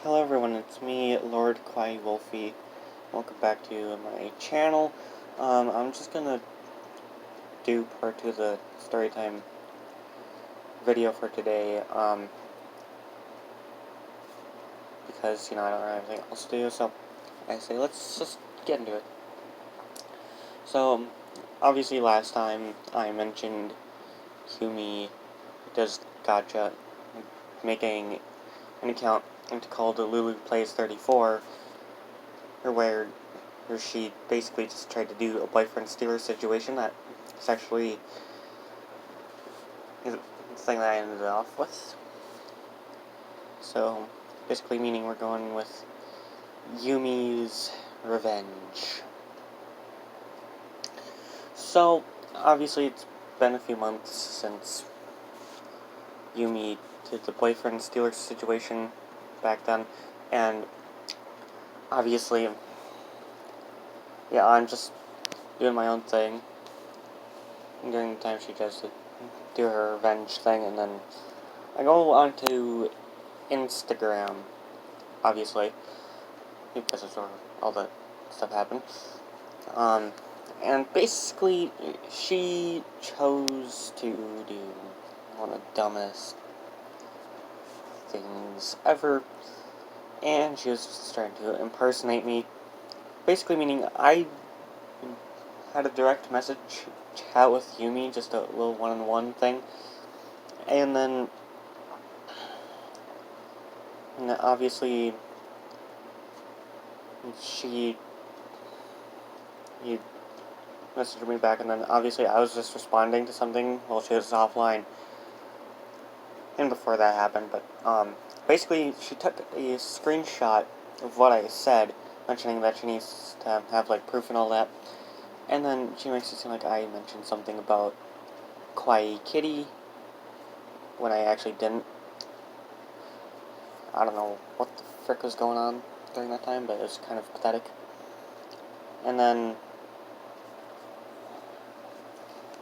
Hello everyone, it's me, Lord Kwai Wolfie. Welcome back to my channel. I'm just gonna do part 2 of the storytime video for today, because, I don't have anything else to do, so I say let's just get into it. So, obviously last time I mentioned Yumi does gotcha, making an account called Lulu Plays 34, where she basically just tried to do a boyfriend-stealer situation that is actually the thing that I ended off with. So, basically meaning we're going with Yumi's revenge. So, obviously it's been a few months since Yumi did the boyfriend-stealer situation back then, and obviously, yeah, I'm just doing my own thing during the time she tries to do her revenge thing, and then I go onto Instagram, obviously, because that's where all the stuff happened. And basically, she chose to do one of the dumbest things ever, and she was just trying to impersonate me. Basically meaning I had a direct message chat with Yumi, just a little one-on-one thing, and then obviously she messaged me back, and then obviously I was just responding to something while she was offline, and before that happened, but basically she took a screenshot of what I said, mentioning that she needs to have like proof and all that, and then she makes it seem like I mentioned something about Kawaii Kitty when I actually didn't. I don't know what the frick was going on during that time, but it was kind of pathetic. And then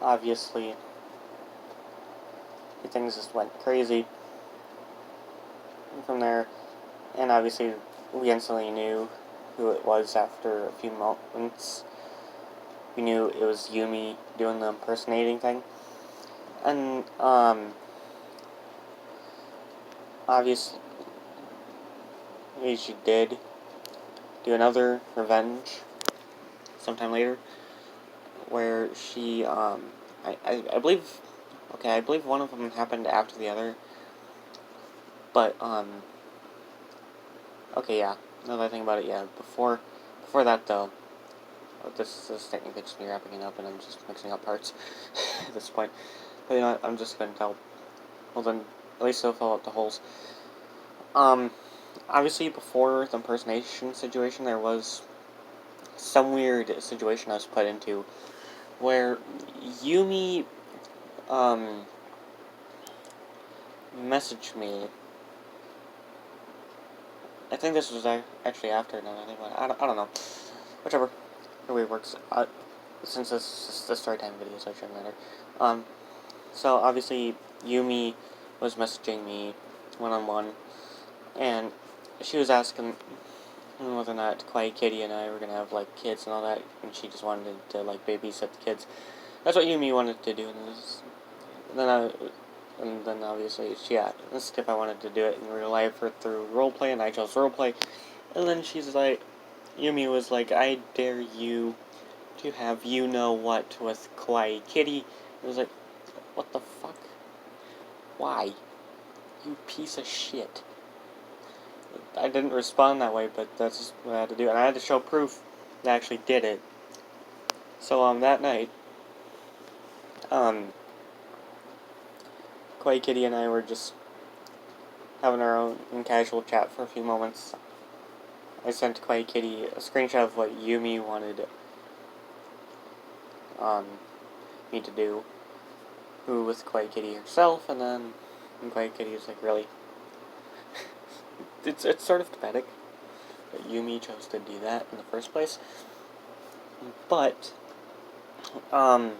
obviously things just went crazy from there, and obviously we instantly knew who it was after a few moments. We knew it was Yumi doing the impersonating thing, and obviously she did do another revenge sometime later, where she I believe, okay, I believe one of them happened after the other, but okay, yeah, now that I think about it, yeah, before that though, this is technically just me wrapping it up, and I'm just mixing up parts at this point, but I'm just gonna tell, well then, at least it'll fill out the holes. Obviously before the impersonation situation, there was some weird situation I was put into, where Yumi, messaged me. I think this was actually after, now that I think about it. I don't know. Whichever. The way it works. Since this is the story time video, so it shouldn't matter. So obviously, Yumi was messaging me one-on-one, and she was asking whether or not Quiet Kitty and I were gonna have, like, kids and all that, and she just wanted to, like, babysit the kids. That's what Yumi wanted to do, and then obviously she asked if I wanted to do it in real life or through roleplay, and I chose roleplay. And then Yumi was like, I dare you to have you-know-what with Kawaii Kitty. It was like, what the fuck? Why? You piece of shit. I didn't respond that way, but that's just what I had to do. And I had to show proof that I actually did it. So, that night, Kawaii Kitty and I were just having our own casual chat for a few moments. I sent Kawaii Kitty a screenshot of what Yumi wanted me to do, who with Kawaii Kitty herself, and then Kawaii Kitty was like, really? it's sort of pathetic that Yumi chose to do that in the first place. But the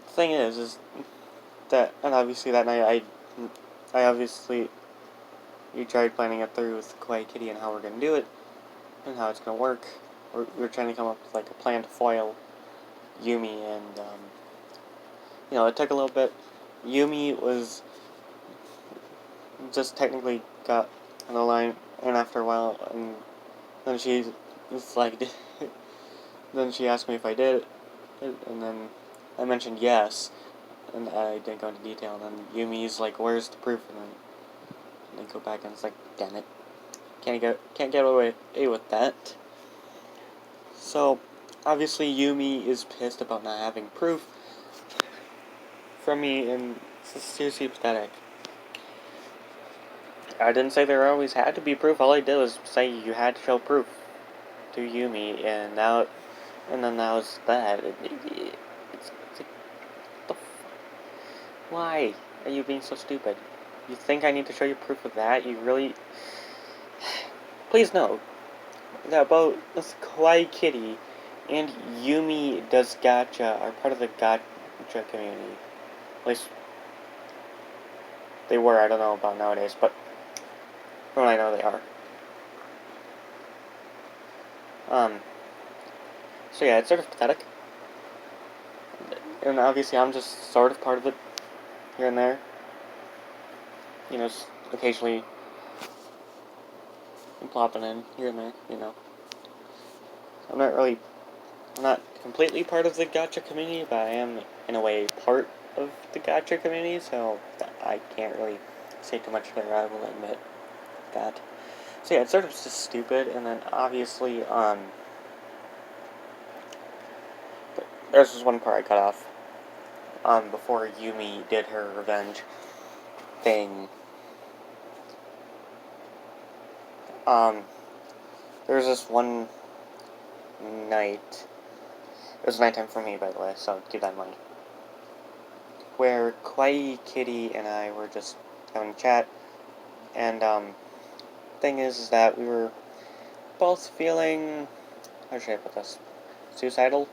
thing is that, and obviously that night I we tried planning it through with Kawaii Kitty and how we're gonna do it and how it's gonna work. We're trying to come up with like a plan to foil Yumi, and it took a little bit. Yumi was just technically got on the line, and after a while, and then she was like, then she asked me if I did it, and then I mentioned yes, and I didn't go into detail, and then Yumi's like, where's the proof, and then I go back, and it's like, damn it, can't get away with that. So, obviously Yumi is pissed about not having proof from me, and it's seriously pathetic. I didn't say there always had to be proof. All I did was say you had to show proof to Yumi, and then that was that. It's like, the why are you being so stupid? You think I need to show you proof of that? You really? Please know that both this Kawaii Kitty and Yumi Does Gacha are part of the gacha community. At least they were. I don't know about nowadays, but from what I know, they are. So yeah, it's sort of pathetic. And obviously I'm just sort of part of it here and there. Occasionally plopping in here and there, I'm not completely part of the gacha community, but I am, in a way, part of the gacha community, so I can't really say too much there, I will admit that. So yeah, it's sort of just stupid, and then obviously, there's this one part I cut off, before Yumi did her revenge thing. There was this one night, it was nighttime for me, by the way, so keep that in mind, where Kawaii Kitty and I were just having a chat, and, thing is that we were both feeling, how should I put this, suicidal.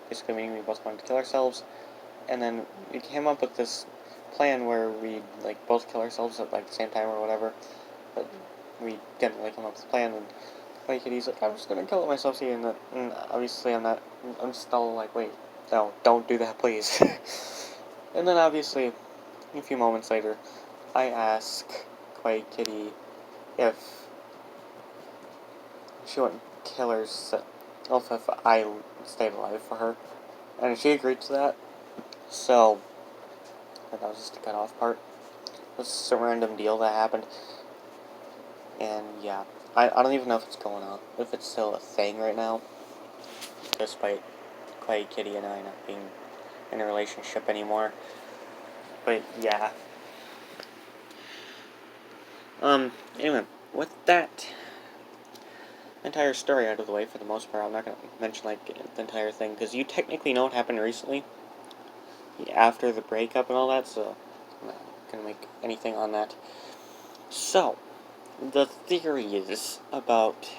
Basically meaning we both wanted to kill ourselves, and then we came up with this plan where we'd, like, both kill ourselves at, like, the same time or whatever, but we didn't really come up with a plan, and Kawaii Kitty's like, I'm just gonna kill myself, see, and obviously I'm still like, wait, no, don't do that, please. And then obviously, a few moments later, I ask Kawaii Kitty if she wouldn't kill herself if I stayed alive for her, and she agreed to that. So that was just a cut off part. It was just a random deal that happened, and yeah, I don't even know if it's going on, if it's still a thing right now, despite Kawaii Kitty and I not being in a relationship anymore. But yeah. Anyway, with that entire story out of the way, for the most part, I'm not going to mention, like, the entire thing, because you technically know what happened recently, after the breakup and all that, so I'm not going to make anything on that. So, the theories about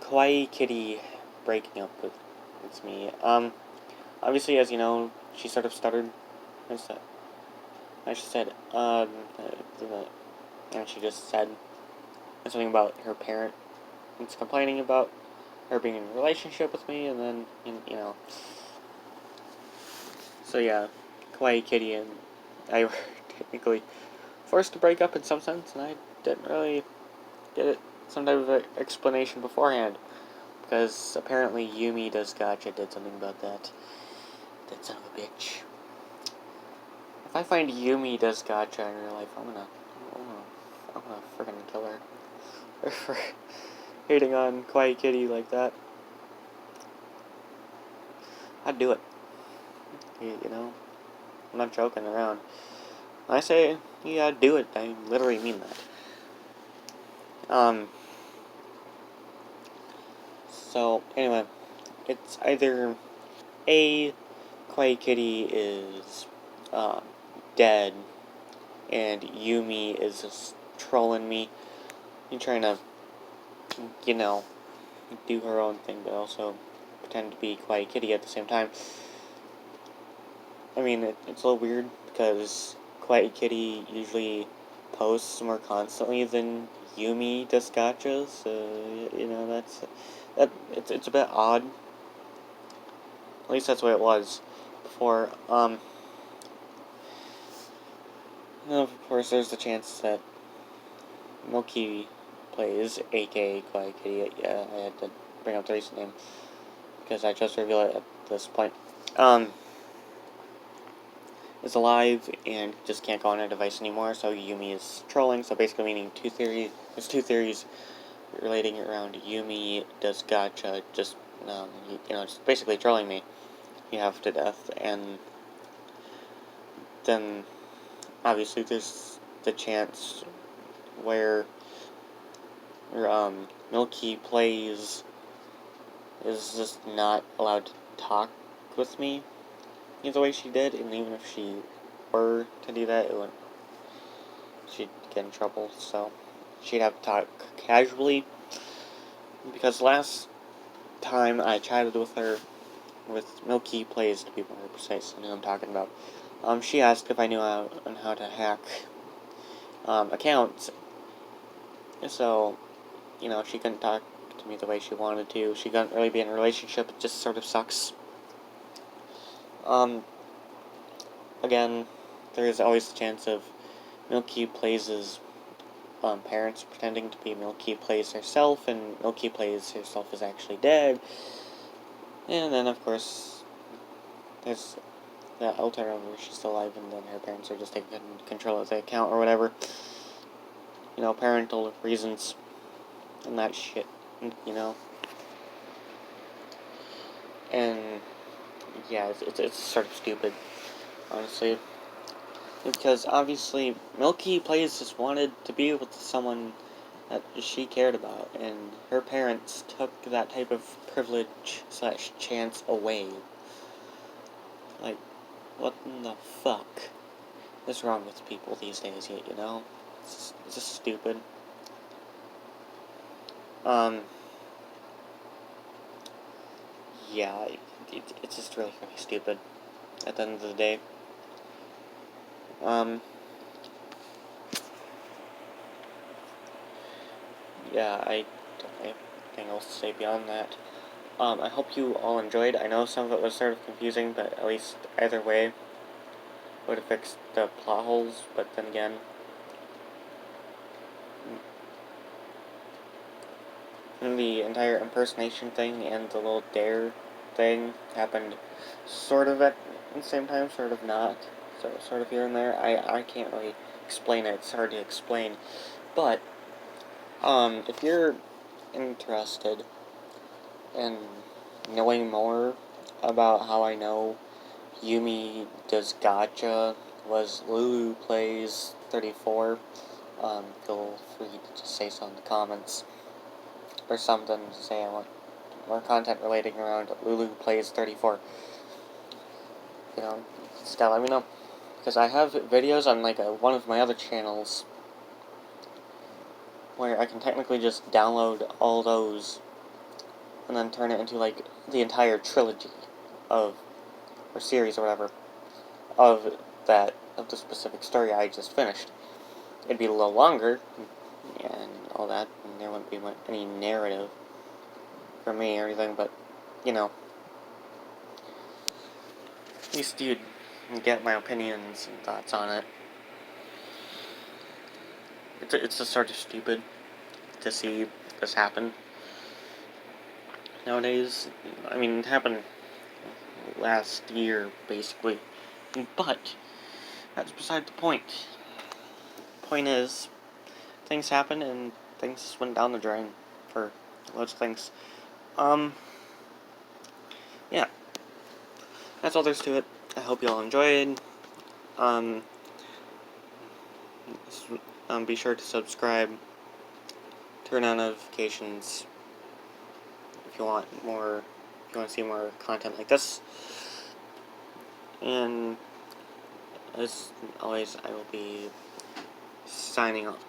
Kawaii Kitty breaking up with me, obviously, as you know, she sort of stuttered, and she just said something about her parent was complaining about her being in a relationship with me, and then, so yeah, Kawaii Kitty and I were technically forced to break up in some sense, and I didn't really get some type of explanation beforehand, because apparently Yumi Does Gacha did something about that. That son of a bitch. If I find Yumi Does Gacha in real life, I'm gonna freaking kill her for hating on Kawaii Kitty like that. I'd do it. I'm not joking around. When I say, yeah, do it, I literally mean that. So, anyway, it's either A, Kawaii Kitty is, dead, and Yumi is just trolling me, and trying to, do her own thing, but also pretend to be Kawaii Kitty at the same time. I mean, it's a little weird, because Quiet Kitty usually posts more constantly than Yumi does gachas, so, you know, it's a bit odd. At least that's the way it was before. And of course, there's the chance that Milky plays, aka Quiet Kitty. Yeah, I had to bring up the recent name because I just revealed it at this point. Is alive and just can't go on her device anymore, so Yumi is trolling. So basically meaning there's two theories relating around Yumi does gacha, just, just basically trolling me. You have to death, and then obviously there's the chance where Milky plays is just not allowed to talk with me the way she did, and even if she were to do that, she'd get in trouble, so she'd have to talk casually, because last time I chatted with her, with Milky Plays, to be more precise, I know who I'm talking about, she asked if I knew how to hack accounts, so, she couldn't talk to me the way she wanted to. She couldn't really be in a relationship. It just sort of sucks. Again, there is always the chance of Milky Plays' parents pretending to be Milky Plays herself, and Milky Plays herself is actually dead. And then, of course, there's that alternative where she's still alive, and then her parents are just taking control of the account or whatever. Parental reasons and that shit, And, yeah, it's sort of stupid, honestly. Because, obviously, Milky Plays just wanted to be with someone that she cared about, and her parents took that type of privilege / chance away. Like, what in the fuck is wrong with people these days, It's just stupid. Yeah, it's just really, really stupid at the end of the day. Yeah, I don't have anything else to say beyond that. I hope you all enjoyed. I know some of it was sort of confusing, but at least either way would have fixed the plot holes, but then again, the entire impersonation thing and the little dare thing happened sort of at the same time, sort of not. So sort of here and there. I can't really explain it. It's hard to explain. But if you're interested in knowing more about how I know Yumi does gacha was Lulu Plays 34, feel free to just say so in the comments or something to say I want more content relating around Lulu Plays 34. Just gotta let me know. Because I have videos on one of my other channels where I can technically just download all those and then turn it into the entire trilogy or series or whatever of the specific story I just finished. It'd be a little longer and all that, and there wouldn't be any narrative for me or anything, but at least you'd get my opinions and thoughts on it. It's just sort of stupid to see this happen nowadays. I mean, it happened last year, basically. But that's beside the point. Point is, things happen and things went down the drain for loads of things. Yeah. That's all there's to it. I hope you all enjoyed. Be sure to subscribe, turn on notifications if you want to see more content like this. And as always, I will be signing off.